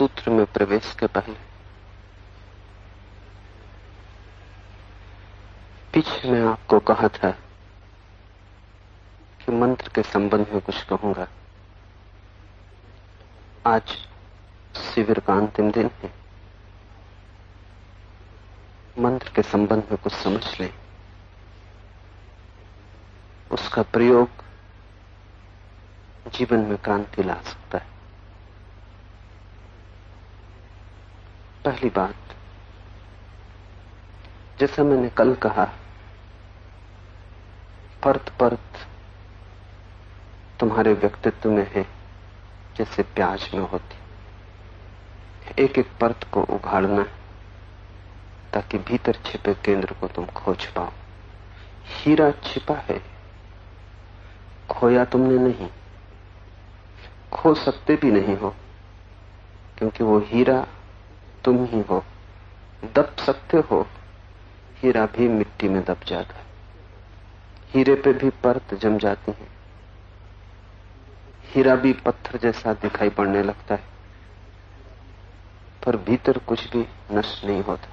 सूत्र में प्रवेश के पहले पीछे मैं आपको कहा था कि मंत्र के संबंध में कुछ कहूंगा। आज शिविर का अंतिम दिन है। मंत्र के संबंध में कुछ समझ लें, उसका प्रयोग जीवन में क्रांति ला सकता है। पहली बात, जैसा मैंने कल कहा, परत परत तुम्हारे व्यक्तित्व में है जैसे प्याज में होती। एक एक परत को उघाड़ना ताकि भीतर छिपे केंद्र को तुम खोज पाओ। हीरा छिपा है, खोया तुमने नहीं, खो सकते भी नहीं हो, क्योंकि वो हीरा तुम ही हो। दब सकते हो, हीरा भी मिट्टी में दब जाता है। हीरे पे भी परत जम जाती है, हीरा भी पत्थर जैसा दिखाई पड़ने लगता है, पर भीतर कुछ भी नष्ट नहीं होता।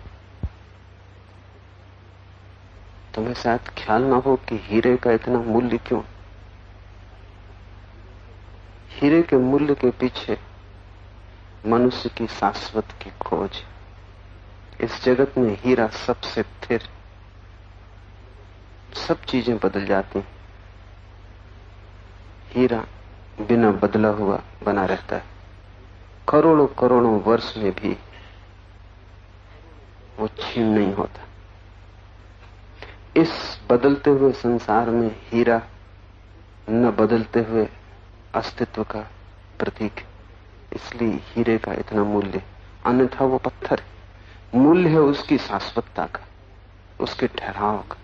तुम्हें शायद ख्याल ना हो कि हीरे का इतना मूल्य क्यों। हीरे के मूल्य के पीछे मनुष्य की शाश्वत की खोज। इस जगत में हीरा सबसे स्थिर, सब चीजें बदल जाती हैं, हीरा बिना बदला हुआ बना रहता है। करोड़ों करोड़ों वर्ष में भी वो छीन नहीं होता। इस बदलते हुए संसार में हीरा न बदलते हुए अस्तित्व का प्रतीक है, इसलिए हीरे का इतना मूल्य। अन्यथा वो पत्थर है। मूल्य है उसकी शाश्वतता का, उसके ठहराव का।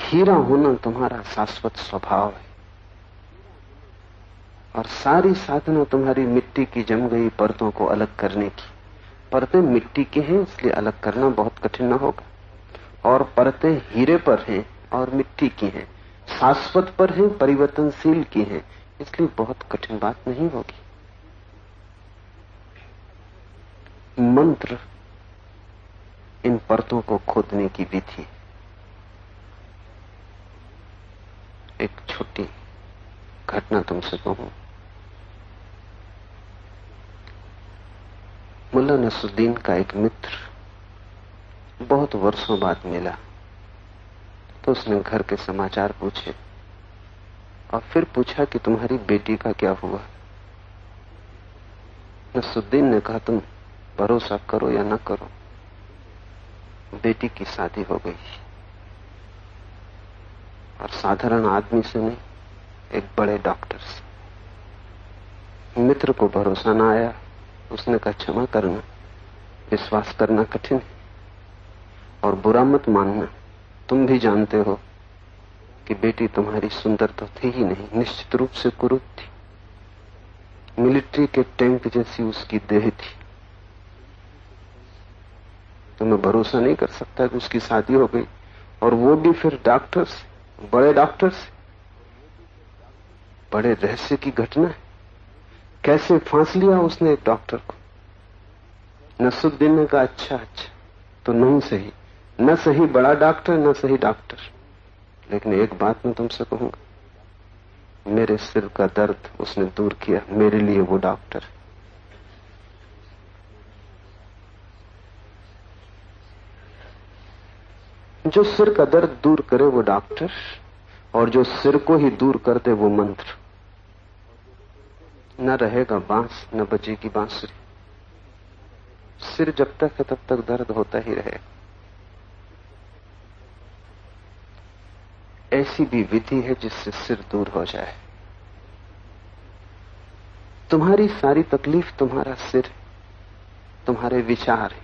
हीरा होना तुम्हारा शाश्वत स्वभाव है, और सारी साधना तुम्हारी मिट्टी की जम गई परतों को अलग करने की। परतें मिट्टी की हैं, इसलिए अलग करना बहुत कठिन न होगा, और परतें हीरे पर हैं और मिट्टी की हैं, शाश्वत पर हैं, परिवर्तनशील की हैं, इसलिए बहुत कठिन बात नहीं होगी। मंत्र इन परतों को खोदने की विधि। एक छोटी घटना तुमसे कहूं। मुल्ला नसरुद्दीन का एक मित्र बहुत वर्षों बाद मिला, तो उसने घर के समाचार पूछे और फिर पूछा कि तुम्हारी बेटी का क्या हुआ। नसरुद्दीन ने कहा, तुम भरोसा करो या न करो, बेटी की शादी हो गई, और साधारण आदमी से नहीं, एक बड़े डॉक्टर से। मित्र को भरोसा न आया। उसने कहा, क्षमा करना, विश्वास करना कठिन है, और बुरा मत मानना, तुम भी जानते हो कि बेटी तुम्हारी सुंदर तो थी ही नहीं, निश्चित रूप से कुरूप थी। मिलिट्री के टैंक जैसी उसकी देह थी। तो मैं भरोसा नहीं कर सकता कि उसकी शादी हो गई, और वो भी फिर डॉक्टर से, बड़े डॉक्टर से। बड़े रहस्य की घटना है। कैसे फांस लिया उसने एक डॉक्टर को। नसरुद्दीन ने कहा, अच्छा अच्छा, तो नहीं सही, न सही बड़ा डॉक्टर, न सही डॉक्टर, लेकिन एक बात मैं तुमसे कहूंगा, मेरे सिर का दर्द उसने दूर किया, मेरे लिए वो डॉक्टर। जो सिर का दर्द दूर करे वो डॉक्टर, और जो सिर को ही दूर कर दे वो मंत्र। न रहेगा बांस, न बजेगी बांसुरी। सिर जब तक है तब तक दर्द होता ही रहेगा। ऐसी भी विधि है जिससे सिर दूर हो जाए। तुम्हारी सारी तकलीफ तुम्हारा सिर, तुम्हारे विचार है,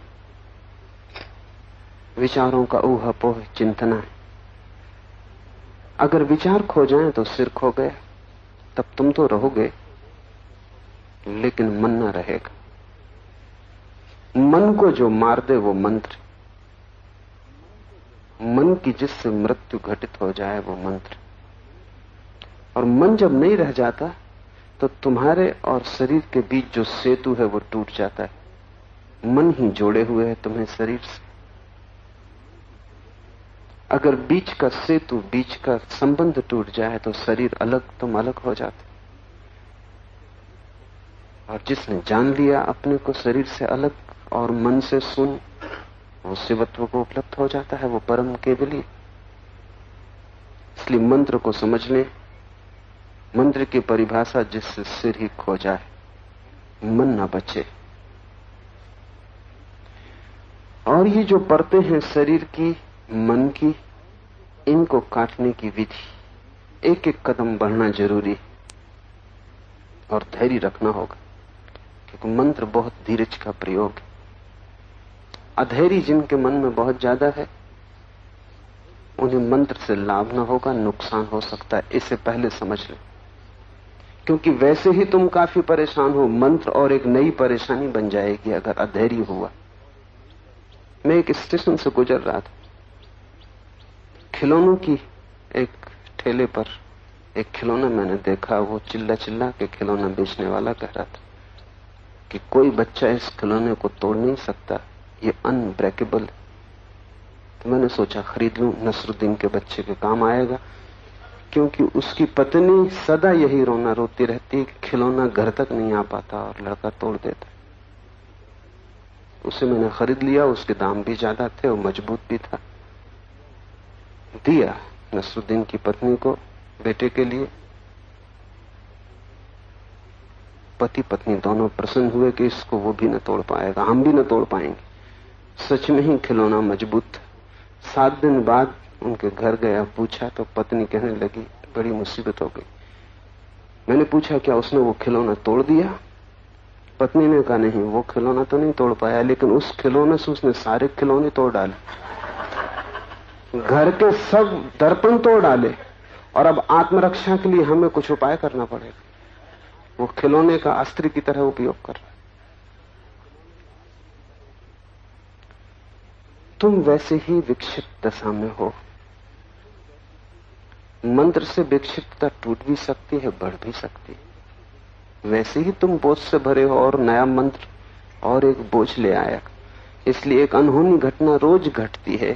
विचारों का ऊहापोह चिंतना है। अगर विचार खो जाएं तो सिर खो गया। तब तुम तो रहोगे, लेकिन मन न रहेगा। मन को जो मार दे वो मंत्र। मन की जिससे मृत्यु घटित हो जाए वो मंत्र। और मन जब नहीं रह जाता तो तुम्हारे और शरीर के बीच जो सेतु है वो टूट जाता है। मन ही जोड़े हुए है तुम्हें शरीर से। अगर बीच का सेतु, बीच का संबंध टूट जाए तो शरीर अलग, तुम अलग हो जाते। और जिसने जान लिया अपने को शरीर से अलग और मन से शून्य, वो शिवत्व को उपलब्ध हो जाता है, वो परम केवली। इसलिए मंत्र को समझ लें। मंत्र की परिभाषा जिससे सिर ही खो जाए, मन न बचे। और ये जो परतें हैं शरीर की, मन की, इनको काटने की विधि, एक एक कदम बढ़ना जरूरी और धैर्य रखना होगा, क्योंकि मंत्र बहुत धीरज का प्रयोग है। अधैर्य जिनके मन में बहुत ज्यादा है, उन्हें मंत्र से लाभ न होगा, नुकसान हो सकता है। इसे पहले समझ लें, क्योंकि वैसे ही तुम काफी परेशान हो। मंत्र और एक नई परेशानी बन जाएगी अगर अधैर्य हुआ। मैं एक स्टेशन से गुजर रहा था, खिलौनों की एक ठेले पर एक खिलौना मैंने देखा। वो चिल्ला चिल्ला के खिलौना बेचने वाला कह रहा था कि कोई बच्चा इस खिलौने को तोड़ नहीं सकता, ये अनब्रेकेबल है। तो मैंने सोचा खरीद लूं, नसरुद्दीन के बच्चे के काम आएगा, क्योंकि उसकी पत्नी सदा यही रोना रोती रहती, खिलौना घर तक नहीं आ पाता और लड़का तोड़ देता। उसे मैंने खरीद लिया। उसके दाम भी ज्यादा थे और मजबूत भी था। दिया नसरुद्दीन की पत्नी को बेटे के लिए। पति पत्नी दोनों प्रसन्न हुए कि इसको वो भी न तोड़ पाएगा, हम भी न तोड़ पाएंगे। सच में ही खिलौना मजबूत था। 7 दिन बाद उनके घर गया, पूछा तो पत्नी कहने लगी बड़ी मुसीबत हो गई। मैंने पूछा क्या उसने वो खिलौना तोड़ दिया? पत्नी ने कहा नहीं, वो खिलौना तो नहीं तोड़ पाया, लेकिन उस खिलौने से उसने सारे खिलौने तोड़ डाले, घर के सब दर्पण तोड़ डाले। और अब आत्मरक्षा के लिए हमें कुछ उपाय करना पड़ेगा। वो खिलौने का अस्त्र की तरह उपयोग कर रहा है। तुम वैसे ही विक्षिप्त दशा में हो। मंत्र से विक्षिप्तता टूट भी सकती है, बढ़ भी सकती है। वैसे ही तुम बोझ से भरे हो और नया मंत्र और एक बोझ ले आया। इसलिए एक अनहोनी घटना रोज घटती है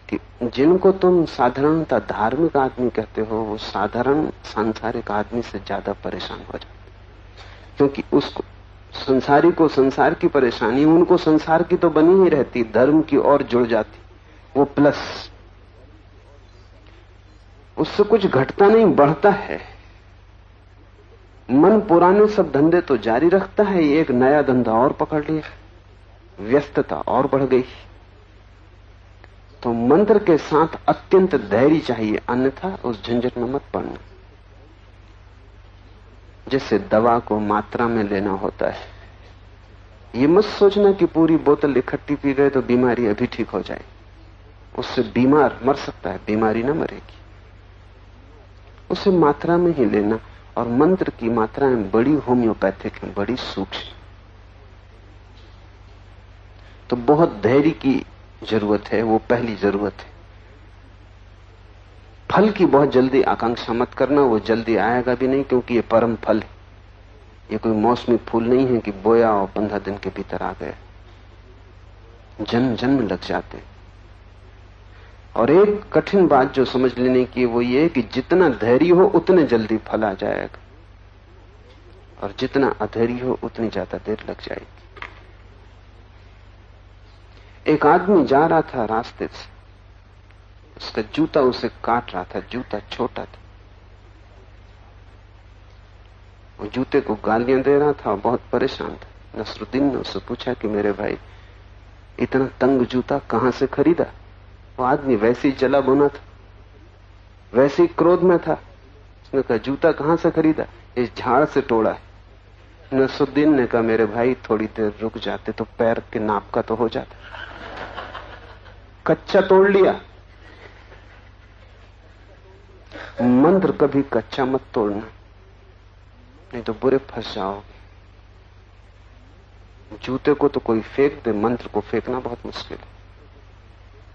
कि जिनको तुम साधारणतः धार्मिक आदमी कहते हो, वो साधारण सांसारिक आदमी से ज्यादा परेशान हो जाते, क्योंकि उसको संसारी को संसार की परेशानी, उनको संसार की तो बनी ही रहती, धर्म की और जुड़ जाती, वो प्लस। उससे कुछ घटता नहीं, बढ़ता है। मन पुराने सब धंधे तो जारी रखता है, ये एक नया धंधा और पकड़ लिया, व्यस्तता और बढ़ गई। तो मंत्र के साथ अत्यंत धैर्य चाहिए, अन्यथा उस झंझट में मत पड़ना। जैसे दवा को मात्रा में लेना होता है। ये मत सोचना कि पूरी बोतल इकट्ठी पी गए तो बीमारी अभी ठीक हो जाए। उससे बीमार मर सकता है, बीमारी ना मरेगी। उसे मात्रा में ही लेना। और मंत्र की मात्राएं बड़ी होम्योपैथिक हैं, बड़ी सूक्ष्म। तो बहुत धैर्य की जरूरत है, वो पहली जरूरत है। फल की बहुत जल्दी आकांक्षा मत करना, वो जल्दी आएगा भी नहीं, क्योंकि ये परम फल है। ये कोई मौसमी फूल नहीं है कि बोया और 15 दिन के भीतर आ गया। जन्म जन्म लग जाते हैं। और एक कठिन बात जो समझ लेने की वो ये कि जितना धैर्य हो उतने जल्दी फल आ जाएगा, और जितना अधैर्य हो उतनी ज्यादा देर लग जाएगी। एक आदमी जा रहा था रास्ते से, उसका जूता उसे काट रहा था। जूता छोटा था, वो जूते को गालियां दे रहा था और बहुत परेशान था। नसरुद्दीन ने उससे पूछा कि मेरे भाई, इतना तंग जूता कहां से खरीदा? वो आदमी वैसे ही जला बुना था, वैसे ही क्रोध में था। उसने कहा जूता कहां से खरीदा? इस झाड़ से तोड़ा है। नसरुद्दीन ने कहा मेरे भाई थोड़ी देर रुक जाते तो पैर के नाप का तो हो जाता। कच्चा तोड़ लिया। मंत्र कभी कच्चा मत तोड़ना, नहीं तो बुरे फंस जाओगे। जूते को तो कोई फेंक दे, मंत्र को फेंकना बहुत मुश्किल है,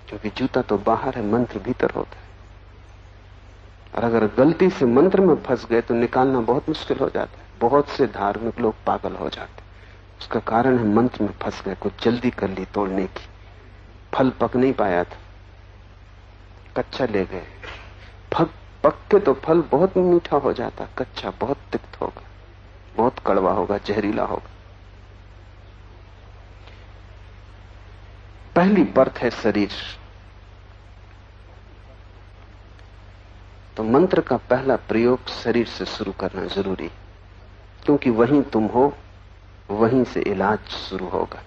क्योंकि जूता तो बाहर है, मंत्र भीतर होता है। और अगर गलती से मंत्र में फंस गए तो निकालना बहुत मुश्किल हो जाता है। बहुत से धार्मिक लोग पागल हो जाते, उसका कारण है मंत्र में फंस गए, कुछ जल्दी कर ली तोड़ने की, फल पक नहीं पाया था, कच्चा ले गए। पक के तो फल बहुत मीठा हो जाता, कच्चा बहुत तिक्त होगा, बहुत कड़वा होगा, जहरीला होगा। पहली परत है शरीर। तो मंत्र का पहला प्रयोग शरीर से शुरू करना जरूरी, क्योंकि वहीं तुम हो, वहीं से इलाज शुरू होगा।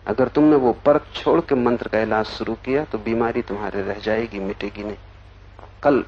अगर तुमने वो परत छोड़ के मंत्र का इलाज शुरू किया तो बीमारी तुम्हारे रह जाएगी, मिटेगी नहीं। कल